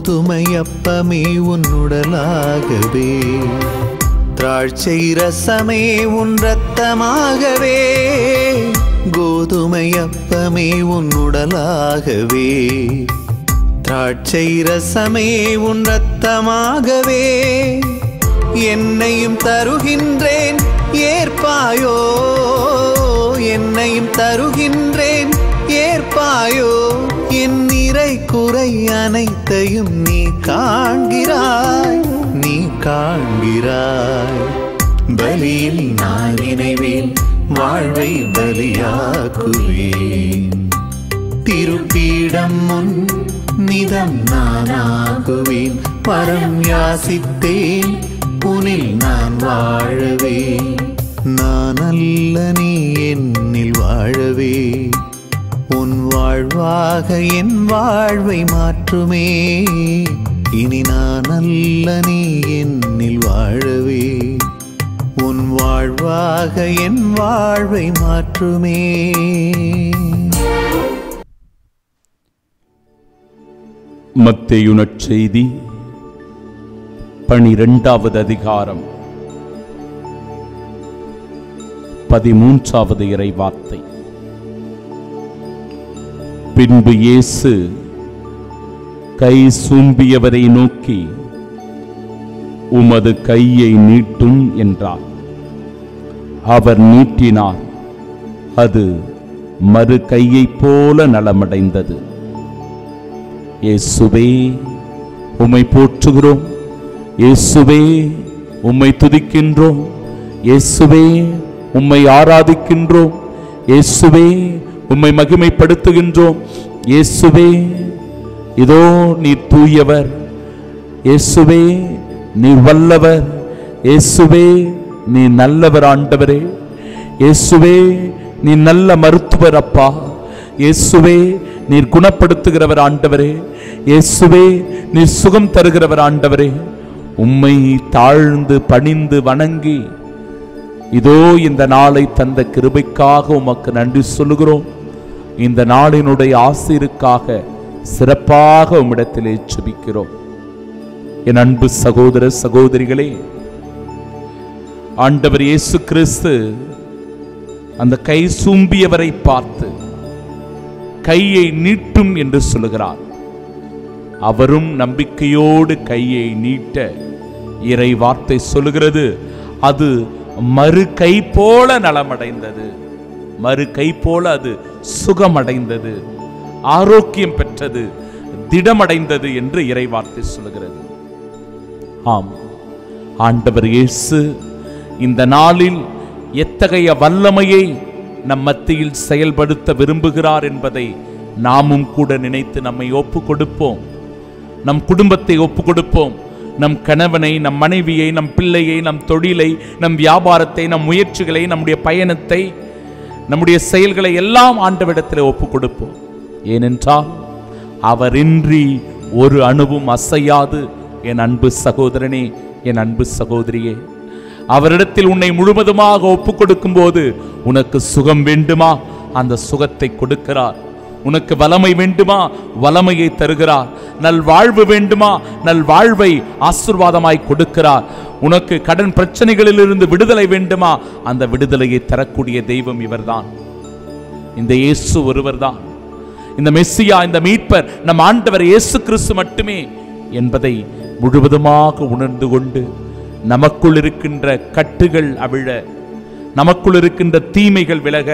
கோதுமையப்பமே உன்னுடலாகவே, திராட்சை ரசமே உன் இரத்தமாகவே. கோதுமையப்பமே உன்னுடலாகவே, திராட்சை ரசமே உன் இரத்தமாகவே. என்னையும் தருகின்றேன் ஏற்பாயோ, என்னையும் தருகின்றேன் ஏற்பாயோ. என் நிறை குறை அனைத்தையும் நீ காண்கிறாய், நீ காண்கிறாய். பலியில் நான் இணைவேன், வாழ்வை பலியாக்குவேன். திருப்பீடம் முன் நிதம் நானாகுவேன். பரம் யாசித்தேன், உனில் நான் வாழவே. நான் அல்ல நீ என்னில் வாழவே. உன் வாழ்வாக என் வாழ்வை மாற்றுமே. இனி நான் அல்ல நீ என்னில் வாழவே. உன் வாழ்வாக என் வாழ்வை மாற்றுமே. மத்தேயு நற்செய்தி 12வது அதிகாரம் 13வது இறைவார்த்தை. பின்பு இயேசு கை சூம்பியவரை நோக்கி, உமது கையை நீட்டும் என்றார். அவர் நீட்டினார். அது மறு கையைப் போல நலமடைந்தது. இயேசுவே உம்மை போற்றுகிறோம், இயேசுவே உம்மை துதிக்கின்றோம், இயேசுவே உம்மை ஆராதிக்கின்றோம், இயேசுவே உம்மை மகிமைப்படுத்துகின்றோம். இயேசுவே இதோ நீர் தூயவர், இயேசுவே நீர் வல்லவர், இயேசுவே நீ நல்லவர் ஆண்டவரே, இயேசுவே நீ நல்ல மருத்துவர் அப்பா, இயேசுவே நீர் குணப்படுத்துகிறவர் ஆண்டவரே, இயேசுவே நீர் சுகம் தருகிறவர் ஆண்டவரே. உம்மை தாழ்ந்து பணிந்து வணங்கி இதோ இந்த நாளை தந்த கிருபைக்காக உமக்கு நன்றி சொல்லுகிறோம். இந்த நாளினுடைய ஆசீருக்காக சிறப்பாக உம்மிடத்திலே ஜெபிக்கிறோம். என் அன்பு சகோதர சகோதரிகளே, ஆண்டவர் இயேசு கிறிஸ்து அந்த கை சூம்பியவரை பார்த்து கையை நீட்டும் என்று சொல்லுகிறார். அவரும் நம்பிக்கையோடு கையை நீட்ட இறை வார்த்தை சொல்லுகிறது, அது மறு கை போல நலமடைந்தது, மறு கை போல அது சுகமடைந்தது, ஆரோக்கியம் பெற்றது, திடமடைந்தது என்று இறை வார்த்தை சொல்லுகிறது. ஆம், ஆண்டவர் இயேசு இந்த நாளில் எத்தகைய வல்லமையை நம் மத்தியில் செயல்படுத்த விரும்புகிறார் என்பதை நாமும் கூட நினைத்து நம்மை ஒப்பு கொடுப்போம். நம் குடும்பத்தை ஒப்பு கொடுப்போம். நம் கணவனை, நம் மனைவியை, நம் பிள்ளையை, நம் தொழிலை, நம் வியாபாரத்தை, நம் முயற்சிகளை, நம்முடைய பயணத்தை, நம்முடைய செயல்களை எல்லாம் ஆண்டவரிடத்தில் ஒப்பு கொடுப்போம். ஏனென்றால் அவரின்றி ஒரு அணுவும் அசையாது. என் அன்பு சகோதரனே, என் அன்பு சகோதரியே, அவரிடத்தில் உன்னை முழுவதுமாக ஒப்பு கொடுக்கும் போது உனக்கு சுகம் வேண்டுமா, அந்த சுகத்தை கொடுக்கிறார். உனக்கு வளமை வேண்டுமா, வளமையை தருகிறார். நல்வாழ்வு வேண்டுமா, நல்வாழ்வை ஆசீர்வாதமாய் கொடுக்கிறார். உனக்கு கடன் பிரச்சனைகளிலிருந்து விடுதலை வேண்டுமா, அந்த விடுதலையை தரக்கூடிய தெய்வம் இவர்தான். இந்த இயேசு ஒருவர்தான். இந்த மெஸ்ஸியா, இந்த மீட்பர் நம் ஆண்டவர் இயேசு கிறிஸ்து மட்டுமே என்பதை முழுவதுமாக உணர்ந்து கொண்டு நமக்குள் இருக்கின்ற கட்டுகள் அவிழ, நமக்குள் இருக்கின்ற தீமைகள் விலக,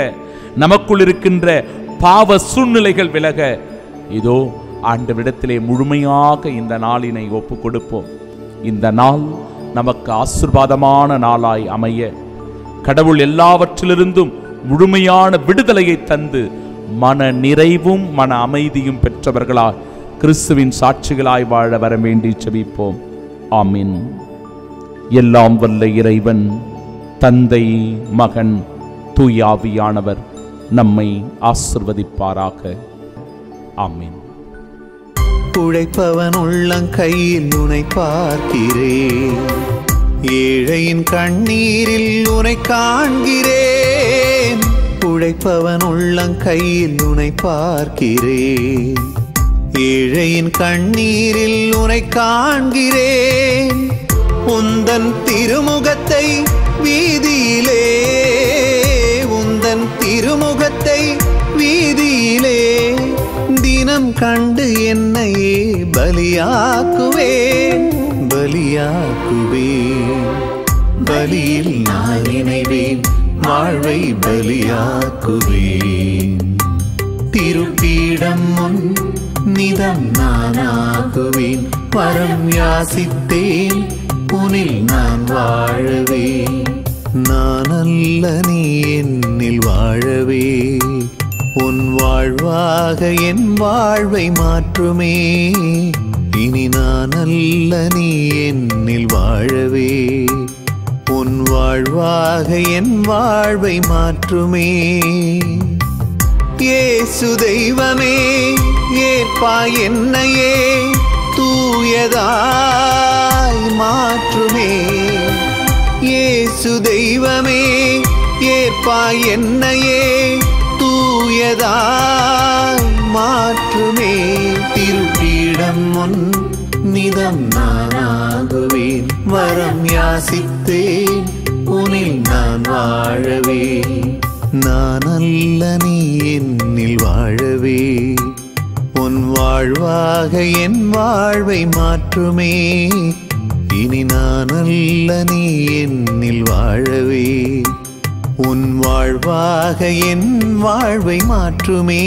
நமக்குள் இருக்கின்ற பாவ சூழ்நிலைகள் விலக, இதோ ஆண்டவரிடத்திலே முழுமையாக இந்த நாளினை ஒப்பு கொடுப்போம். இந்த நாள் நமக்கு ஆசீர்வாதமான நாளாய் அமைய கடவுள் எல்லாவற்றிலிருந்தும் முழுமையான விடுதலையை தந்து மன நிறைவும் மன அமைதியும் பெற்றவர்களாய் கிறிஸ்துவின் சாட்சிகளாய் வாழ வர வேண்டி ஜெபிப்போம். ஆமீன். எல்லாம் வல்ல இறைவன் தந்தை, மகன், தூய ஆவியானவர் நம்மை ஆசிர்வதிப்பாராக. ஆமீன். உழைப்பவன் உள்ளங்கையில் உனை பார்க்கிறேன், ஏழையின் கண்ணீரில் உனை காண்கிறேன். உழைப்பவன் உள்ளங்கையில் உனை பார்க்கிறேன், ஏழையின் கண்ணீரில் உனை காண்கிறேன். உந்தன் திருமுகத்தை வீதியிலே, உந்தன் திருமுகத்தை வீதியிலே தினம் கண்டு என்னையே பலியாக்குவேன், பலியாக்குவேன். பலியில் நான் இணைவேன், வாழ்வை பலியாக்குவேன். திருப்பீடம் முன் நிதம் நானாகுவேன். வரம் யாசித்தேன், உனில் நான் வாழவே. நான் அல்ல நீ என்னில் வாழவே. உன் வாழ்வாக என் வாழ்வை மாற்றுமே. இனி நான் அல்ல நீ என்னில் வாழவே. உன் வாழ்வாக என் வாழ்வை மாற்றுமே. இயேசு தெய்வமே ஏற்பாய் என்னையே, தூயதாய் மாற்றுமே. இயேசு தெய்வமே ஏற்பாய் என்னையே, தூயதாய் மாற்றுமே. திருப்பீடம் முன் நிதம் நானாகுவேன். வரம் யாசித்தேன், உனில் நான் வாழவே. நான் அல்ல நீ என்னில் வாழவே. உன் வாழ்வாக என் வாழ்வை மாற்றுமே. இனி நான் அல்ல நீ என்னில் வாழவே. உன் வாழ்வாக என் வாழ்வை மாற்றுமே.